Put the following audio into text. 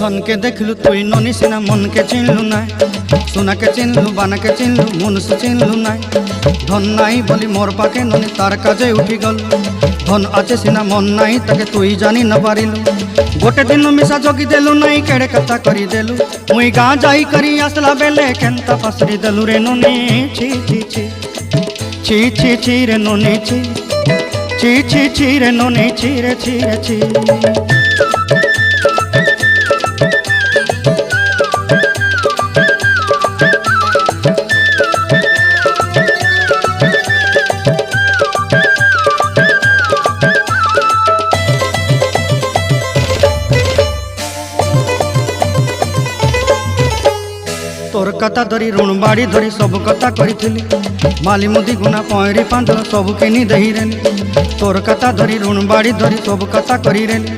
धन के देखलु तुई ननी सिना मन के चिन्हलु ना सोना के चिन्हलु बाना के चिन्हलु मुनुष चिन्हलु ना धन नाई बोली मोर पाके ननी तार काजे उठी गल धन आचे सिना मन नाई ताके तुई जानी न पारिलु गोटे दिन मिसा जगी देलु नाई केड़े कथा करी देलु मुई गाँ जाई करी आसला बेले केंता पसरी देलु रे ननी छी छी छी छी छी छी रे ननी छी छी छी छी रे ननी छी रे छी रे छी। तोर कथा धरी ऋण बाड़ी धरी सब कथा करी माली मुदी गुना पहरी पांच सब किनी दही रेली तोर कथा धरी ऋण बाड़ी धरी सब कथा करी रेली।